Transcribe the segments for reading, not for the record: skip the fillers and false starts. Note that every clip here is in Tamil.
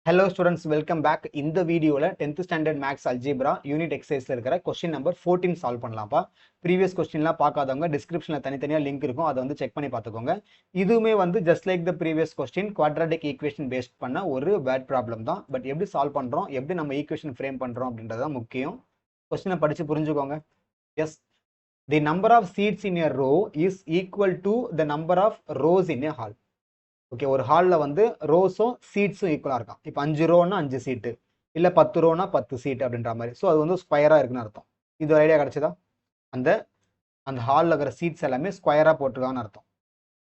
Hello students, welcome back. இந்த வீடியோல 10th standard maths algebra unit exercise இருக்கிற question number 14 solve பண்ணலாம்ப்பா. previous questionலாம் பார்க்காதவங்க descriptionல தனித்தனியா லிங்க் இருக்கும், அதை வந்து செக் பண்ணி பார்த்துக்கோங்க. இதுவுமே வந்து just like the previous question quadratic equation based பண்ண ஒரு word problem தான். பட் எப்படி சால்வ் பண்றோம், எப்படி நம்ம ஈக்குவேஷன் ஃப்ரேம் பண்றோம் அப்படின்றது தான் முக்கியம். கொஸ்டினை படிச்சு புரிஞ்சுக்கோங்க. Yes, the number of seats in a row is equal to the number of rows in a hall. Okay, ஒரு ஹாலில் வந்து ரோஸும் சீட்ஸும் ஈக்குவலாக இருக்கான். இப்போ 5 ரோனா 5 சீட்டு, இல்லை 10 ரோனா 10 சீட்டு அப்படின்ற மாதிரி. ஸோ அது வந்து ஸ்கொயராக இருக்குன்னு அர்த்தம். இது ஒரு ஐடியா கிடைச்சதா? அந்த அந்த ஹாலில் இருக்கிற சீட்ஸ் எல்லாமே ஸ்கொயராக போட்டிருக்கான்னு அர்த்தம்.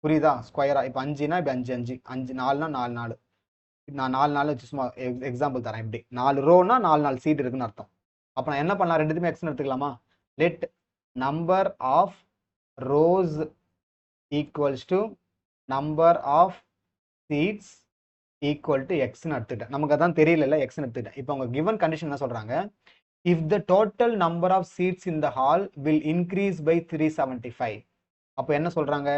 புரியுதா? ஸ்கொயரா. இப்போ 5னா இப்போ 5 5 5 4னா 4 4. நான் 4 4 வச்சு சும்மா எக்ஸாம்பிள் தரேன். இப்படி 4 ரோனா 4 4 சீட் இருக்குன்னு அர்த்தம். அப்போ நான் என்ன பண்ணலாம், ரெண்டுத்துமே எக்ஸ்னு எடுத்துக்கலாமா? Let number of rows equals to number of seats equal to x ன்னு எடுத்துட்டேன். நமக்கு அதான் தெரியல, x ன்னு எடுத்துட்டேன். இப்போ அவங்க given condition என்ன சொல்றாங்க? If the total number of seats in the hall will increase by 375. அப்போ என்ன சொல்றாங்க?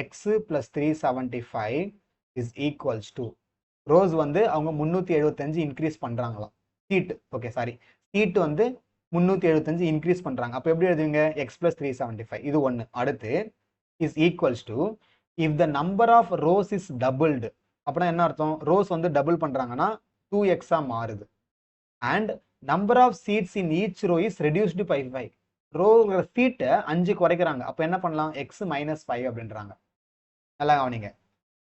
x plus 375 is equals to rows வந்து அவங்க 375 இன்க்ரீஸ் பண்றாங்களாம். சீட், ஓகே சாரி, சீட் வந்து 375 இன்க்ரீஸ் பண்றாங்க. அப்போ எப்படி எழுதுவீங்க? x plus 375. இது ஒன்று. அடுத்து is equals to if the number of rows is doubled. அப்படின்னா என்ன அர்த்தம்? ரோஸ் வந்து டபுள் பண்றாங்கன்னா 2x மாறுது. And number of seats in each row is reduced by 5. ரோங்கிற சீட்டை 5 குறைக்கிறாங்க. அப்போ என்ன பண்ணலாம்? x minus 5 அப்படின்றாங்க. நல்லா கவனிங்க,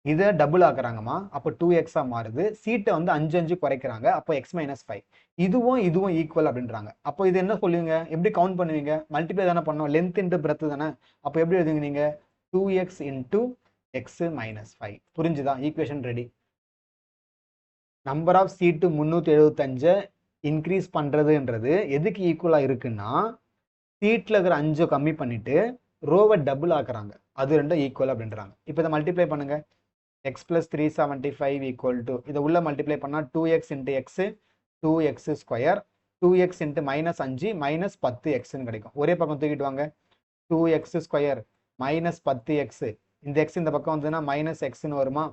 இதை டபுள் ஆக்குறாங்கம்மா, அப்போ 2x மாறுது. சீட்டை வந்து 5 5 குறைக்கிறாங்க, அப்போ x minus 5. இதுவும் இதுவும் ஈக்குவல் அப்படின்றாங்க. அப்போ இது என்ன சொல்லுவீங்க? எப்படி கவுண்ட் பண்ணுவீங்க? மல்டிப்ளை தானே பண்ணோம், லென்த் இன்ட்டு பிரெத் தானே. அப்போ எப்படி எழுதுவீங்க நீங்க? 2x into x minus 5. புரிஞ்சுதா? Equation ready. Number of seat 375 increase பண்றதுன்றது எதுக்கு ஈக்குவலா இருக்குன்னா, சீட்ல இருக்கிற 5 கம்மி பண்ணிட்டு ரோவை டபுள் ஆக்குறாங்க, அது ரெண்டும் ஈக்குவல் அப்படின்றாங்க. இப்போ இதை மல்டிப்ளை பண்ணுங்க. x plus 375 ஈக்குவல் டு, இதை உள்ள மல்டிப்ளை பண்ணா 2x into x 2x square, 2x into minus 5 minus 10x கிடைக்கும். ஒரே பக்கம் தூக்கிட்டு வாங்க. 2x ஸ்கொயர் மைனஸ் 10x, இந்த x இந்த பக்கம் வந்ததுன்னா மைனஸ் எக்ஸ்ன்னு வருமா?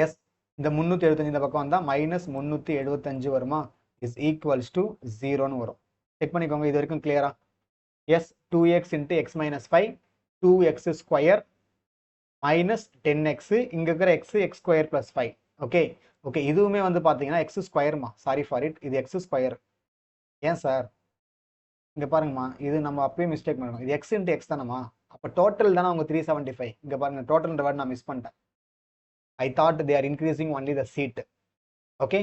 எஸ். இந்த 375 இந்த பக்கம் வந்தா மைனஸ் 375 வருமா? இஸ் ஈக்குவல்ஸ் டு 0ன்னு வரும். செக் பண்ணிக்கோங்க, இது வரைக்கும் கிளியரா? Yes. 2x into x minus 5, 2x square minus 10x, இங்க இருக்கிற x square plus 5. Okay okay, இதுவுமே வந்து பாத்தீங்கன்னா x ஸ்கொயர்மா, சாரி ஃபார் இட், இது x ஸ்கொயர். ஏன் சார்? இங்க பாருங்கம்மா, இது நம்ம அப்பயே மிஸ்டேக் பண்ணணும். இது x into x தானம்மா, அப்போ டோட்டல் தானே அவங்க 375. இங்க பாருங்க, டோட்டல் வேர்ட் நான் மிஸ் பண்ணிட்டேன். I thought they are increasing only the seat. Okay,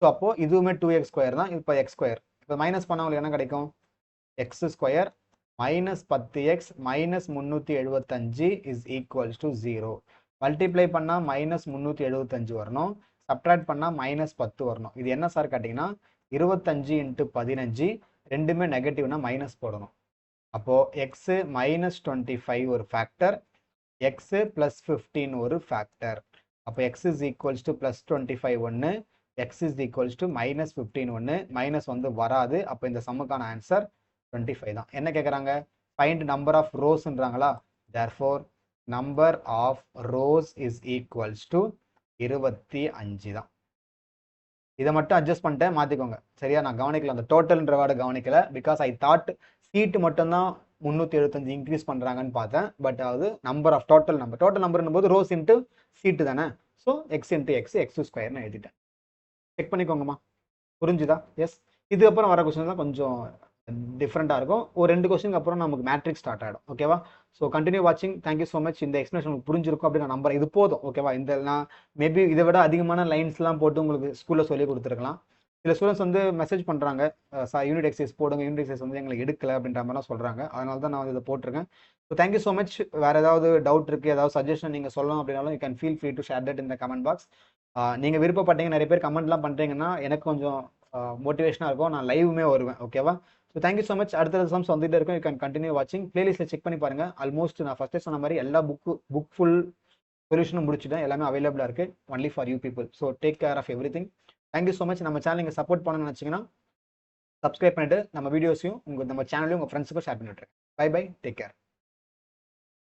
so அப்போ இதுவுமே 2x ஸ்கொயர் தான், இப்போ x ஸ்கொயர். இப்போ மைனஸ் பண்ண உங்களுக்கு என்ன கிடைக்கும்? x square minus 10x minus 375 is equals to 0. Multiply பண்ணா மைனஸ் 375 வரணும், சப்ட்ராக்ட் பண்ணா மைனஸ் 10 வரணும். இது என்ன சார் கேட்டிங்கன்னா 25 into 15, ரெண்டுமே நெகட்டிவ்னா மைனஸ் போடணும். அப்போ x மைனஸ் 25 ஒரு ஃபேக்டர், x பிளஸ் 15 ஒரு ஃபேக்டர். அப்போ x is equals to plus 25 ஒன்று, x is equals to minus 15 ஒன்று, மைனஸ் வந்து வராது. அப்போ இந்த சம்முக்கான ஆன்சர் 25 தான். என்ன கேட்குறாங்க? ஃபைண்ட் நம்பர் ஆஃப் ரோஸ்ன்றாங்களா? Therefore number of rows is equals to 25 தான். இதை மட்டும் அட்ஜஸ்ட் பண்ணிட்டேன், மாற்றிக்கோங்க சரியா? நான் கவனிக்கல, அந்த டோட்டல்ன்ற வேர்டை கவனிக்கல. பிகாஸ் ஐ தாட் சீட்டு மட்டும்தான் 375 இன்க்ரீஸ் பண்ணுறாங்கன்னு பார்த்தேன். பட் அது நம்பர் ஆஃப் டோட்டல் நம்பர்னும் போது ரோஸ் இன்ட்டு சீட்டு தானே. ஸோ எக்ஸ் இன்ட்டு எக்ஸ் ஸ்கொயர்னு எழுதிட்டேன். செக் பண்ணிக்கோங்கம்மா, புரிஞ்சுதா? எஸ். இதுக்கப்புறம் வர கொஸ்டின் தான் கொஞ்சம் டிஃப்ரெண்ட்டாக இருக்கும். ஒரு 2 கொஸ்டினுக்கு அப்புறம் நமக்கு மேட்ரிக்ஸ் ஸ்டார்ட் ஆகிடும். ஓகேவா? ஸோ கண்டினியூ வாட்சிங். Thank you so much. இந்த எக்ஸ்பிளேஷன் உங்களுக்கு புரிஞ்சிருக்கும் அப்படின்னு நான் நம்புறேன். இது போதும், ஓகேவா? இந்த நான் மேபி இதை விட அதிகமான லைன்ஸ்லாம் போட்டு உங்களுக்கு ஸ்கூலில் சொல்லி கொடுத்துருக்கலாம். சில ஸ்டூடெண்ட்ஸ் வந்து மெசேஜ் பண்ணுறாங்க, யூனிட் எக்ஸசைஸ் போடுங்க, யூனிட் எக்ஸசைஸ் வந்து எங்களுக்கு எடுக்கல அப்படின்ற மாதிரிலாம் சொல்கிறாங்க. அதனால தான் நான் வந்து இதை போட்டிருக்கேன். So thank you so much. வேறு ஏதாவது டவுட் இருக்குது, ஏதாவது சஜஷன் நீங்கள் சொல்லணும் அப்படின்னாலும் you can feel free to share that இந்த கமெண்ட் பாக்ஸ். நீங்கள் விருப்பப்பட்டீங்க, நிறைய பேர் கமெண்ட்லாம் பண்ணுறீங்கன்னா எனக்கு கொஞ்சம் மோட்டிவேஷனாக இருக்கும், நான் லைவுமே வருவேன். ஓகேவா? So thank you so much. அடுத்த சம்ஸ் வந்துட்டு இருக்கும். யூ கேன் கண்டினியூ வாட்சிங். பிளேலிஸ்ட்டில் செக் பண்ணி பாருங்கள். ஆல்மோஸ்ட் நான் ஃபஸ்ட்டே சொன்ன மாதிரி எல்லா புக் ஃபுல் சொல்யூஷனும் முடிச்சுட்டேன். எல்லாமே அவைலபிளாக இருக்குது, only for you people. So take care of everything. Thank you so much. நம்ம சேனல் நீங்கள் சப்போர்ட் பண்ணணும்னு நினச்சிங்கன்னா சப்ஸ்கிரைப் பண்ணிட்டு நம்ம வீடியோஸையும் நம்ம சேனலையும் உங்கள் ஃப்ரெண்ட்ஸுக்கும் ஷேர் பண்ணிவிட்ருக்கேன். Bye bye, take care.